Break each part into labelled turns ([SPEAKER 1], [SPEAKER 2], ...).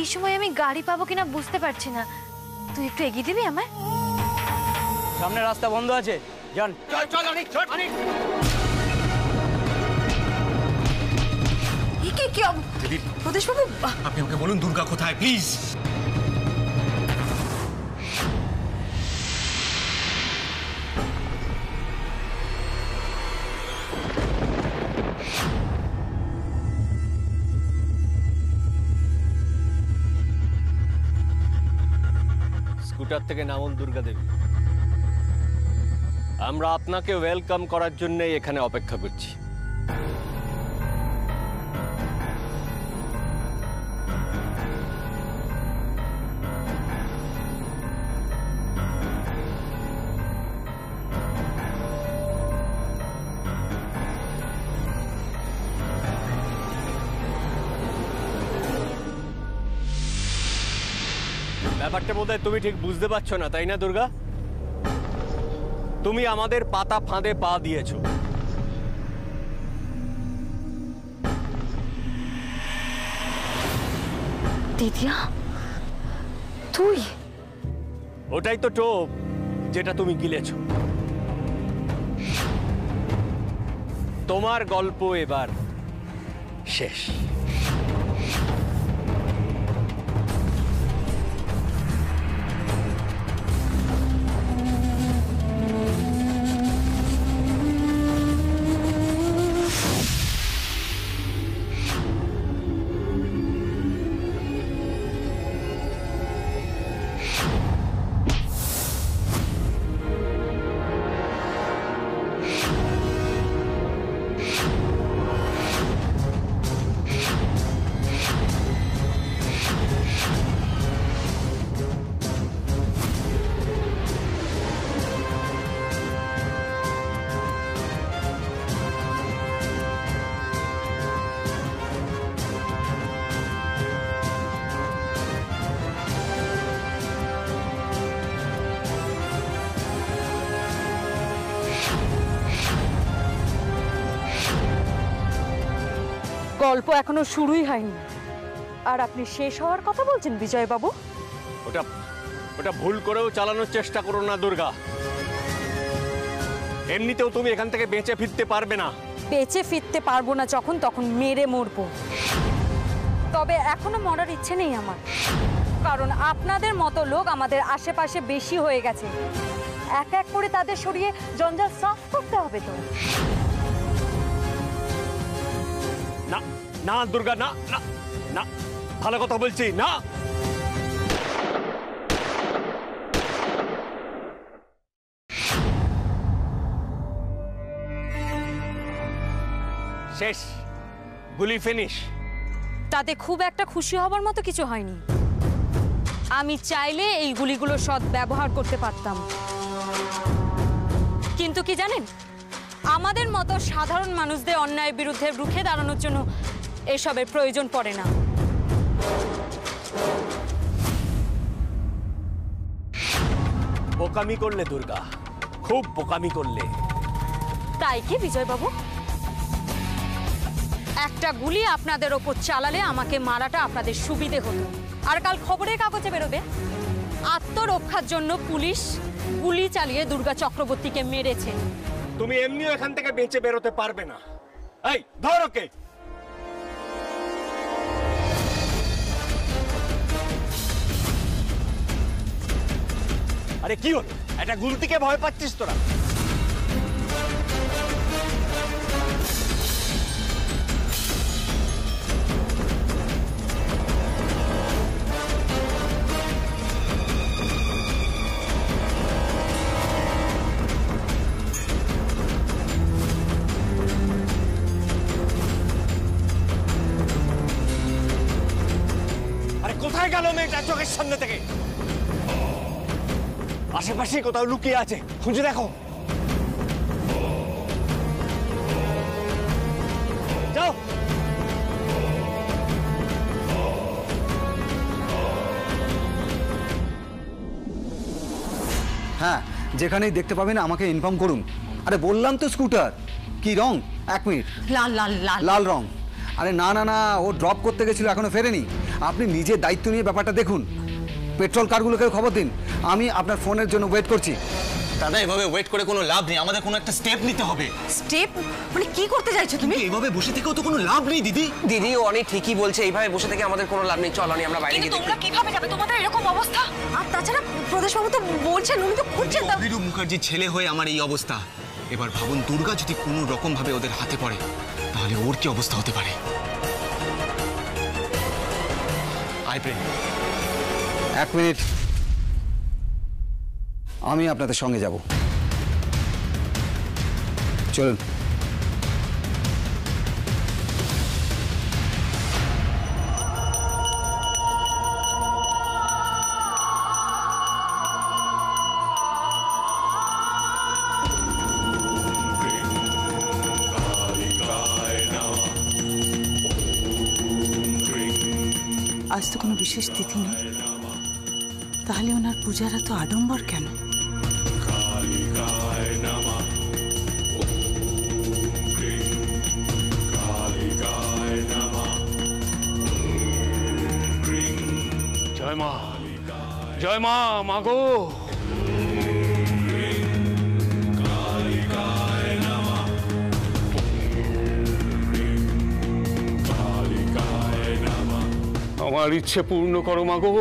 [SPEAKER 1] এই সময় আমি গাড়ি পাবো কিনা বুঝতে পারছি না। তুই একটু এগিয়ে দিবি আমায়?
[SPEAKER 2] সামনে রাস্তা বন্ধ আছে, যান। চল চল অনিক, চল অনিক।
[SPEAKER 1] কি প্রদেশ বাবু,
[SPEAKER 3] আপনি আমাকে বলুন দুর্গা কোথায় প্লিজ।
[SPEAKER 4] স্কুটার থেকে নামুন দুর্গা দেবী। আমরা আপনাকে ওয়েলকাম করার জন্য এখানে অপেক্ষা করছি। ব্যাপারটা বোধহয় তুমি ঠিক বুঝতে পারছো না, তাই না দুর্গা? তুমি আমাদের পাতা ফাঁদে পা দিয়েছো।
[SPEAKER 1] দিদিয়া তুই?
[SPEAKER 4] ওটাই তো টোপ যেটা তুমি গিলেছো। তোমার গল্প এবার শেষ।
[SPEAKER 5] গল্প এখনো শুরুই হয়নি আর আপনি শেষ হওয়ার কথা বলছেন বিজয় বাবু।
[SPEAKER 4] ওটা ভুল করেও চালানোর চেষ্টা করো না দুর্গা। এমনিতেও তুমি এখান থেকে বেঁচে ফিরতে পারবে না।
[SPEAKER 5] বেঁচে ফিরতে পারবো না যখন, তখন মেরে মরবো। তবে এখনো মরার ইচ্ছে নেই আমার, কারণ আপনাদের মতো লোক আমাদের আশেপাশে বেশি হয়ে গেছে। এক এক করে তাদের সরিয়ে জঞ্জাল সাফ করতে হবে তো।
[SPEAKER 4] না না দুর্গা, না না না, ভালো কথা বলছি না। শেষ, গুলি ফিনিশ।
[SPEAKER 5] তাতে খুব একটা খুশি হবার মতো কিছু হয়নি। আমি চাইলে এই গুলিগুলো সৎ ব্যবহার করতে পারতাম, কিন্তু কি জানেন, আমাদের মতো সাধারণ মানুষদের অন্যায়ের বিরুদ্ধে রুখে দাঁড়ানোর জন্য এসবের প্রয়োজন পড়ে না।
[SPEAKER 4] বোকামি করলে দুর্গা, খুব বোকামি করলে।
[SPEAKER 5] তাই কি বিজয় বাবু? একটা গুলি আপনাদের ওপর চালালে আমাকে মারাটা আপনাদের সুবিধে হতো, আর কাল খবরের কাগজে বেরোবে আত্মরক্ষার জন্য পুলিশ গুলি চালিয়ে দুর্গা চক্রবর্তীকে মেরেছে।
[SPEAKER 4] তুমি এমনিও এখান থেকে বেঁচে বেরোতে পারবে না। এই ধর ওকে। আরে কি হলো? একটা গুলতিকে ভয় পাচ্ছিস তোরা? কোথায় গেল মেয়েটা চোখের সামনে থেকে? আশেপাশে কোথাও লুকিয়ে আছে, খুঁজে দেখো। যাও।
[SPEAKER 6] হ্যাঁ, যেখানেই দেখতে পাবেন আমাকে ইনফর্ম করুন। আরে বললাম তো স্কুটার। কি রং? 1 মিনিট।
[SPEAKER 7] লাল লাল লাল
[SPEAKER 6] লাল রং। আরে না না না, ও ড্রপ করতে গেছিল, এখনো ফেরেনি। আপনি নিজের দায়িত্ব নিয়ে ব্যাপারটা দেখুন। পেট্রোল কারগুলোকে খবর দিন, আমি আপনার ফোনের জন্য ওয়েট করছি।
[SPEAKER 3] দাদা এভাবে ওয়েট করে কোনো লাভ নেই, আমাদের কোনো একটা স্টেপ নিতে হবে।
[SPEAKER 5] স্টেপ মানে কি করতে চাইছো তুমি?
[SPEAKER 3] এভাবে বসে থেকেও তো কোনো লাভ নেই দিদি।
[SPEAKER 7] দিদি অনেক ঠিকই বলছে, এইভাবে বসে থেকে আমাদের কোনো লাভ নেই। চল অনি আমরা বাইরে গিয়ে
[SPEAKER 5] তোমরা কিভাবে যাবে? তোমাদের এরকম অবস্থা। আর তাছাড়া প্রদেশবাবু তো বলছেন, উনি তো খুঁজছেন।
[SPEAKER 3] অভিরূপ মুখার্জির ছেলে হয়ে আমার এই অবস্থা। এবার ভাবুন, দুর্গা যদি কোনো রকম ভাবে ওদের হাতে পড়ে তাহলে ওর কি অবস্থা হতে পারে।
[SPEAKER 6] এক মিনিট, আমি আপনাদের সঙ্গে যাব। চলুন।
[SPEAKER 8] আজ তো কোনো বিশেষ তিথি নেই, তাহলে ওনার পূজার এত আডম্বর কেন?
[SPEAKER 4] জয় মা, জয় মা, মাগো। আমার ইচ্ছে পূর্ণ করো মাগো।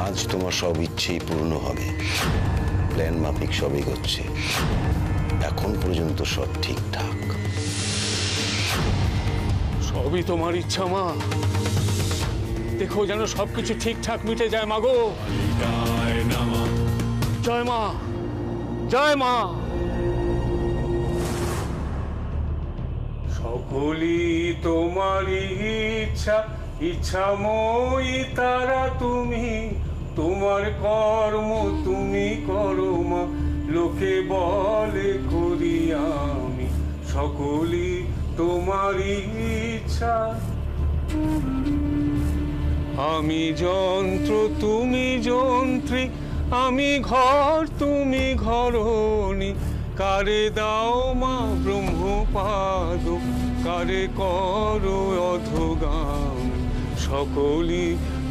[SPEAKER 9] আজ তোমার সব ইচ্ছেই পূর্ণ হবে। প্ল্যান মাফিক সবই হচ্ছে, এখন পর্যন্ত সব ঠিকঠাক।
[SPEAKER 4] সবই তোমার ইচ্ছা মা, দেখো যেন সবকিছু ঠিকঠাক মিটে যায় মাগো। জয় মা, জয় মা। সকলই তোমারই ইচ্ছা, ইচ্ছাময়ী তারা তুমি। তোমার কর্ম তুমি করো মা, লোকে বলে করি আমি। সকলই তোমারই ইচ্ছা। আমি যন্ত্র তুমি যন্ত্রী, আমি ঘর তুমি ঘরণী। কারে দাও মা ব্রহ্মপাদ, কারে করো অধগাম। সকলই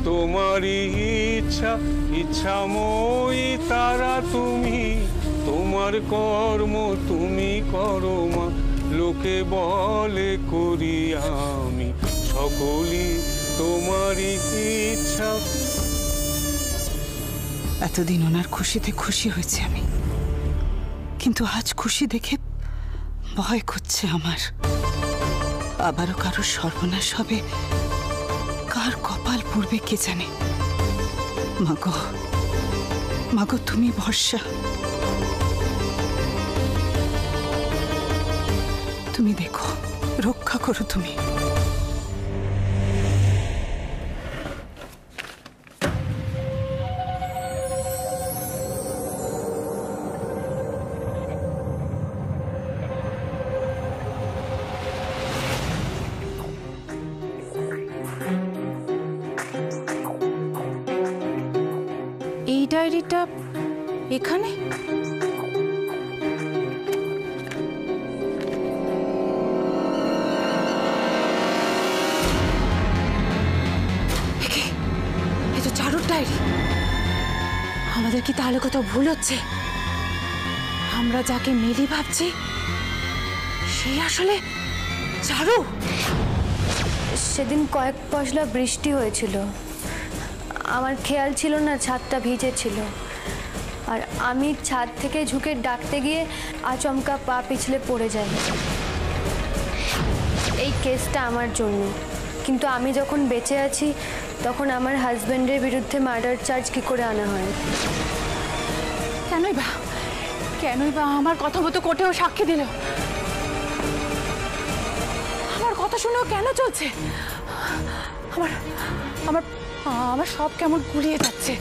[SPEAKER 4] তোমারই ইচ্ছা, ইচ্ছাময়ী তারা তুমি। তোমার কর্ম তুমি করো মা, লোকে বলে করি আমি। সকলই তোমারই ইচ্ছা।
[SPEAKER 8] এতদিন ওনার খুশিতে খুশি হয়েছে আমি, কিন্তু আজ খুশি দেখে ভয় করছে আমার। আবারও কারো সর্বনাশ হবে, কার কপাল পড়বে কে জানে। মাগো, মাগো তুমি ভরসা। তুমি দেখো, রক্ষা করো তুমি।
[SPEAKER 1] এই ডায়েরিটা এখানে? এ তো চারুর ডায়েরি। আমাদের কি তাহলে কোথাও ভুল হচ্ছে? আমরা যাকে মেলি ভাবছি সে আসলে চারু।
[SPEAKER 10] সেদিন কয়েক পশলা বৃষ্টি হয়েছিল, আমার খেয়াল ছিল না ছাদটা ভিজে ছিল। আর আমি ছাদ থেকে ঝুঁকে ডাকতে গিয়ে আচমকা পা পিছলে পড়ে যাই। এই কেসটা আমার জন্য, কিন্তু আমি যখন বেঁচে আছি তখন আমার হাজব্যান্ডের বিরুদ্ধে মার্ডার চার্জ কি করে আনা হয়?
[SPEAKER 1] কেনই বা আমার কথা মতো কোর্টেও সাক্ষী দিল? আমার কথা শুনেও কেন চলছে? আমার আমার আমার সব কেমন গুলিয়ে যাচ্ছে।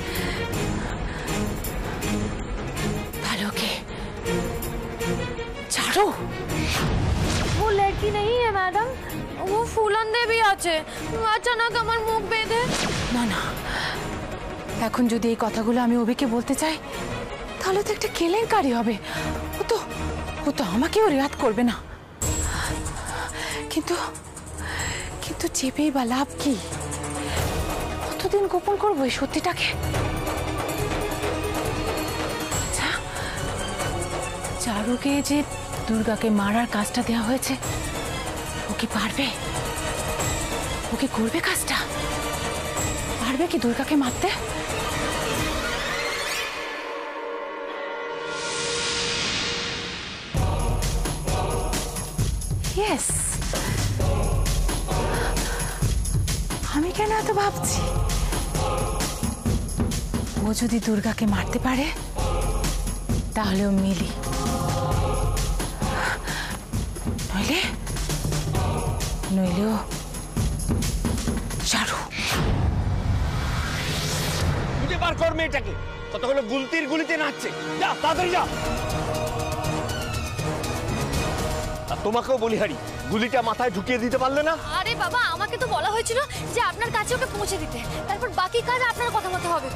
[SPEAKER 1] ভালো কে? চারু?
[SPEAKER 10] वो लड़की नहीं है मैडम, वो फूलन भी আছে। अचानक আমার মুখ বেঁধে।
[SPEAKER 1] না না, এখন যদি এই কথাগুলো আমি অভিকে বলতে চাই তাহলে তো একটা কেলেঙ্কারি হবে। ও তো আমাকেও রেয়াত করবে না। কিন্তু কিন্তু চেপেই বা লাভ কি? কতদিন গোপন করবো এই সত্যিটাকে? আচ্ছা, চারুকে যে দুর্গাকে মারার কাজটা দেওয়া হয়েছে, ও কি পারবে? ও কি করবে কাজটা? পারবে কি দুর্গাকে মারতে? ইয়েস, আমি কেন এত ভাবছি? ও যদি দুর্গাকে মারতে পারে তাহলে ও মিলি, নইলেও চারু।
[SPEAKER 4] খুঁজে বার কর মেয়েটাকে, কতগুলো গুলতির গুলিতে নাচছে। যা তাড়াতাড়ি যা। আর তোমাকেও বলি হারি, গুলিটা মাথায় ঢুকিয়ে দিতে পারলে না?
[SPEAKER 10] আরে বাবা, আমাকে তো বলা হয়েছিল যে আপনার কাছে ওকে পৌঁছে দিতে, তারপর বাকি কাজ আপনার কথা মতো হবে।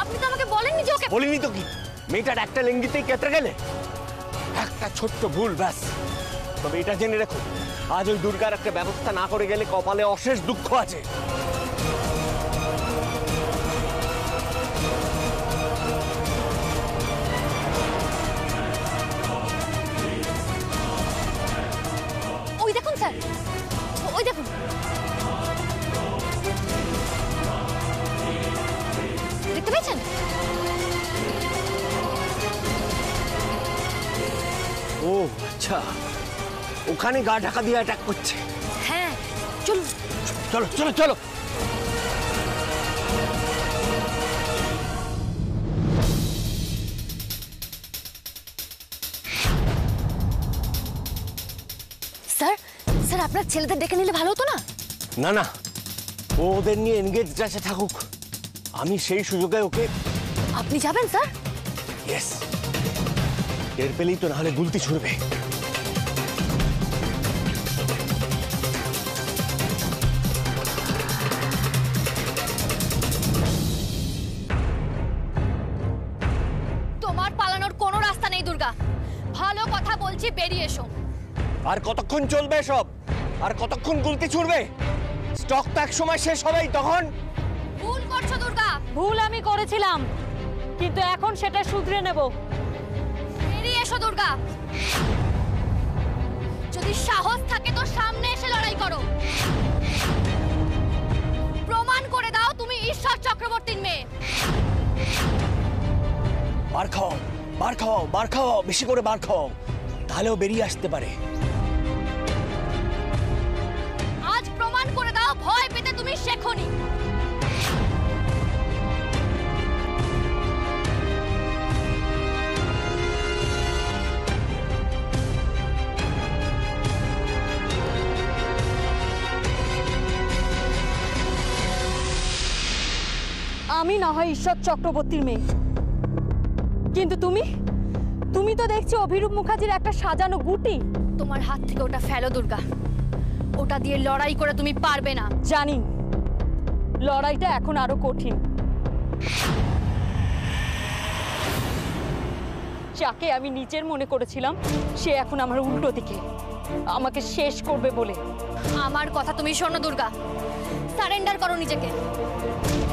[SPEAKER 10] আপনি তো আমাকে বলেননি যে ওকে।
[SPEAKER 4] বলিনি তো কি, মেয়েটার একটা লেঙ্গিতেই কেটে গেলে। একটা ছোট্ট ভুল ব্যাস। তবে এটা জেনে রেখো, আজ ওই দুর্গার একটা ব্যবস্থা না করে গেলে কপালে অশেষ দুঃখ আছে।
[SPEAKER 10] ওই দেখুন স্যার, ওই দেখুন। দেখতে পেয়েছেন?
[SPEAKER 4] ও আচ্ছা, ওখানে গা ঢাকা দিয়ে অ্যাটাক করছে।
[SPEAKER 10] হ্যাঁ, চলুন।
[SPEAKER 4] চলো চলো চলো।
[SPEAKER 10] স্যার, স্যার আপনার ছেলেদের ডেকে নিলে ভালো হতো না?
[SPEAKER 4] না না, ও ওদের নিয়ে এনগেজ আছে থাকুক, আমি সেই সুযোগে ওকে।
[SPEAKER 10] আপনি যাবেন স্যার?
[SPEAKER 4] ইয়েস, টের পেলেই তো, নাহলে গুলতি ছুড়বে।
[SPEAKER 10] তোমার পালানোর কোনো রাস্তা নেই দুর্গা। ভালো কথা বলছি, বেরিয়ে এসো।
[SPEAKER 4] আর কতক্ষণ চলবে সব? আর কতক্ষণ গুলতি ছুড়বে? স্টক তো এক সময় শেষ হবেই, তখন।
[SPEAKER 10] ভুল করছো দুর্গা।
[SPEAKER 5] ভুল আমি করেছিলাম, কিন্তু এখন সেটা শুধরে নেব।
[SPEAKER 10] বেরিয়ে এসো দুর্গা। যদি সাহস থাকে তো সামনে এসে লড়াই করো। প্রমাণ করে দাও তুমি ঈশ্বর চক্রবর্তীর মেয়ে।
[SPEAKER 4] বার খাও, বার খাও, বার খাও, বেশি করে বার খাও, তাহলেও বেরিয়ে আসতে পারে।
[SPEAKER 10] আজ প্রমাণ করে দাও ভয় পেতে তুমি শেখোনি।
[SPEAKER 5] আমি না হয় ঈশ্বর চক্রবর্তীর মেয়ে, কিন্তু তুমি তো দেখছি অভিরূপ মুখার্জির একটা সাজানো গুটি।
[SPEAKER 10] তোমার হাত থেকে ওটা ফেলো দুর্গা। ওটা দিয়ে লড়াই করে তুমি পারবে না।
[SPEAKER 5] জানি, লড়াইটা এখন আরো কঠিন। যাকে আমি নিজের মনে করেছিলাম, সে এখন আমার উল্টো দিকে, আমাকে শেষ করবে বলে।
[SPEAKER 10] আমার কথা তুমি শোনো দুর্গা, সারেন্ডার করো নিজেকে,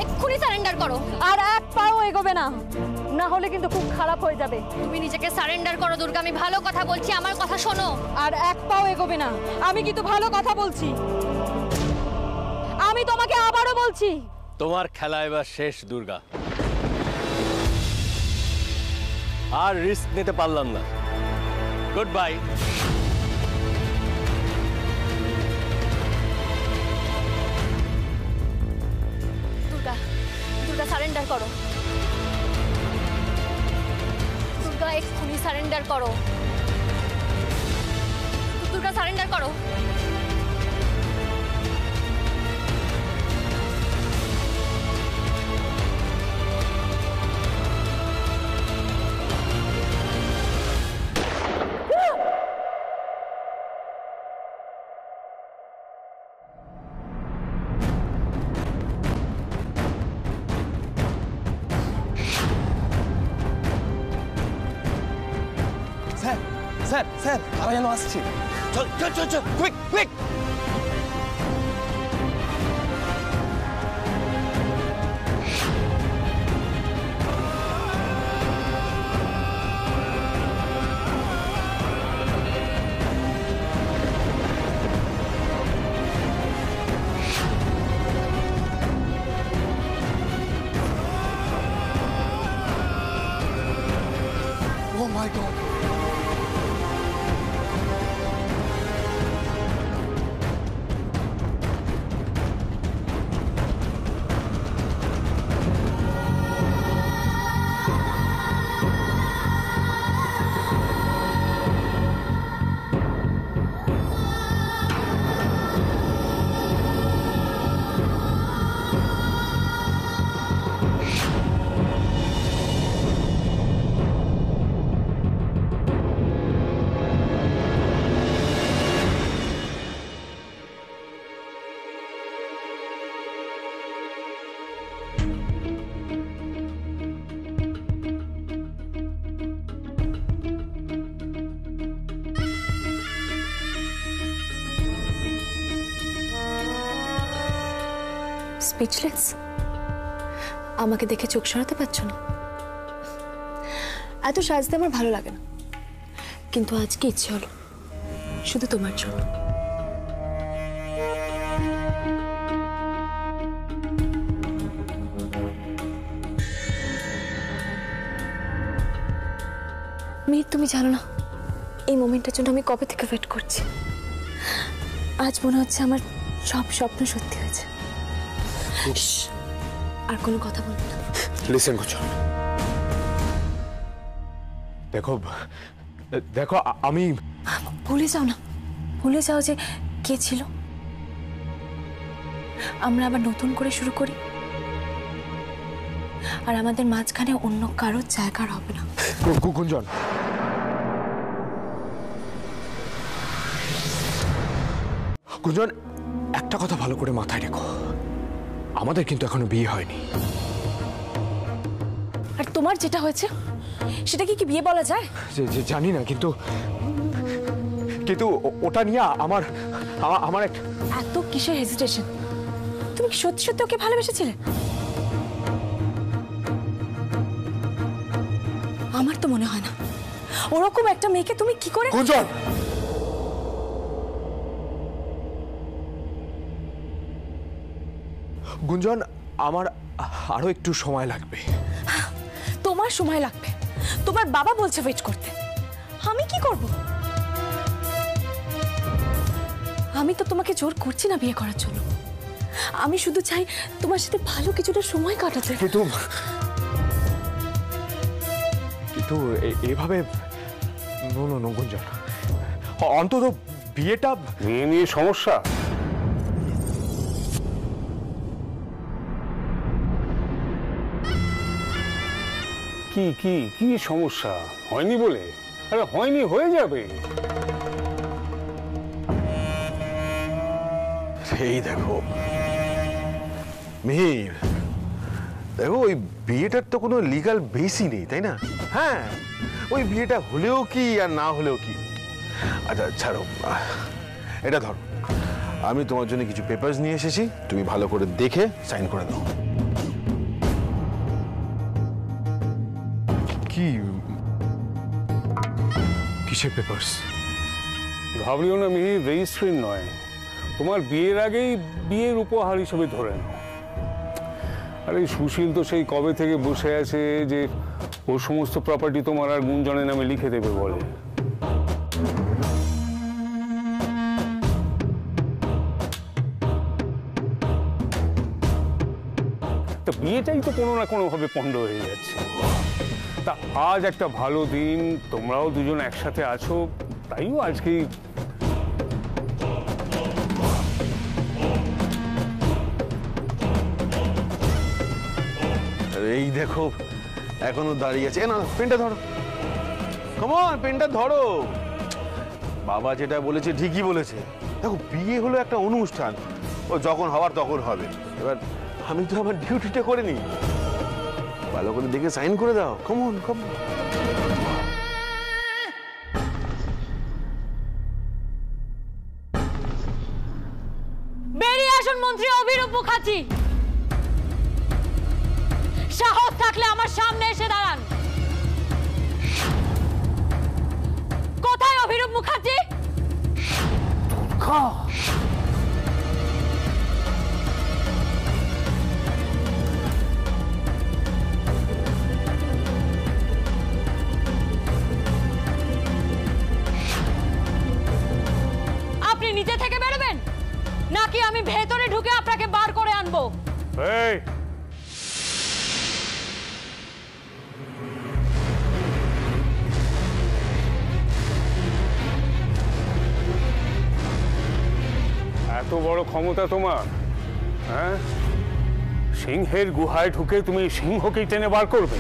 [SPEAKER 10] এক্ষুনি সারেন্ডার করো।
[SPEAKER 5] আর এক পাও এগোবে না, না হলে কিন্তু খুব খারাপ হয়ে যাবে।
[SPEAKER 10] তুমি নিজেকে সারেন্ডার করো দুর্গা, আমি ভালো কথা বলছি, আমার কথা শোনো।
[SPEAKER 5] আর এক পাও এগোবে না, আমি কিন্তু ভালো কথা বলছি। আমি তোমাকে আবারও বলছি,
[SPEAKER 4] তোমার খেলা এবার শেষ দুর্গা। আর রিস্ক নিতে পারলাম না। Good bye.
[SPEAKER 10] Durga, Durga surrender করো। দুর্গা এক্ষুনি সারেন্ডার করো। দুর্গা সারেন্ডার করো।
[SPEAKER 4] স্যার স্যার তারা যেন আসছে। চল চল চল চল quick quick.
[SPEAKER 11] Oh my God!
[SPEAKER 10] Speechless. আমাকে দেখে চোখ সরাতে পারছো না? এত সাজতে আমার ভালো লাগে না, কিন্তু আজকে ইচ্ছে হলো শুধু তোমার জন্য। মিহির, তুমি জানো না এই মোমেন্টের জন্য আমি কবে থেকে ওয়েট করছি। আজ মনে হচ্ছে আমার সব স্বপ্ন সত্যি হয়েছে। আর কোনো কথা বলবো না।
[SPEAKER 4] লিসেন করছো? দেখো দেখো আমি
[SPEAKER 10] ভুলে যাও না, ভুলে যাও যে কে ছিল। আমরা আবার নতুন করে শুরু করি, আর আমাদের মাঝখানে অন্য কারোর জায়গা হবে না।
[SPEAKER 4] গুঞ্জন, গুঞ্জন, একটা কথা ভালো করে মাথায় রেখো, আমাদের কিন্তু এখনো বিয়ে হয়নি।
[SPEAKER 10] আর তোমার যেটা হয়েছে সেটা কি বিয়ে বলা যায়?
[SPEAKER 4] জানি না, কিন্তু কিন্তু ওটা নিয়ে আমার আমার
[SPEAKER 10] এত কিসের হেজিটেশন? তুমি কি সত্যি সত্যি ওকে ভালোবেসেছিলে? আমার তো মনে হয় না। ওরকম একটা মেয়েকে তুমি কি করে?
[SPEAKER 4] গুঞ্জন, গুঞ্জন, আমার আরো একটু সময় লাগবে।
[SPEAKER 10] তোমার সময় লাগবে? তোমার বাবা বলছে ওয়েট করতে, আমি কি করব? আমি তো তোমাকে জোর করছি না বিয়ে করার জন্য। আমি শুধু চাই তোমার সাথে ভালো কিছুটা সময় কাটাতে।
[SPEAKER 4] কিন্তু এভাবে নো গুঞ্জন, অন্তত বিয়েটা।
[SPEAKER 12] বিয়ে নিয়ে সমস্যা? কি কি কি সমস্যা? হয়নি বলে? আরে হয়নি, হয়ে যাবে।
[SPEAKER 13] এই দেখো মিহির, দেখো ওই বিয়েটার তো কোনো লিগাল বেসই নেই, তাই না? হ্যাঁ, ওই বিয়েটা হলেও কি আর না হলেও কি। আচ্ছা ছাড়ো, এটা ধরো, আমি তোমার জন্য কিছু পেপারস নিয়ে এসেছি, তুমি ভালো করে দেখে সাইন করে দাও।
[SPEAKER 4] কি কিসের পেপারস?
[SPEAKER 12] ভাবলিও না মিহির, রেজিস্ট্রি নয়, তোমার বিয়ের আগেই বিয়ের উপহার হিসেবে ধরে নাও। আরে সুশীল তো সেই কবে থেকে বসে আছে যে ওর সমস্ত প্রপার্টি তোমার আর গুঞ্জনের নামে লিখে দেবে বলে। তা বিয়েটাই তো কোনো না কোনো ভাবে পণ্ড হয়ে যাচ্ছে। তা আজ একটা ভালো দিন, তোমরাও দুজন একসাথে আছো, তাইও আজকেই
[SPEAKER 13] এই দেখো এখনো দাঁড়িয়ে আছে। না, পেনটা ধরো, কমন পেনটা ধরো। বাবা যেটা বলেছে ঠিকই বলেছে। দেখো বিয়ে হলো একটা অনুষ্ঠান, ও যখন হওয়ার তখন হবে। এবার আমি তো আমার ডিউটিটা করে নিই, ভালো করে দেখে সাইন করে দাও। Common common.
[SPEAKER 12] এই এত বড় ক্ষমতা তোমার? হ্যাঁ, সিংহের গুহায় ঢুকে তুমি সিংহকে টেনে বার করবে?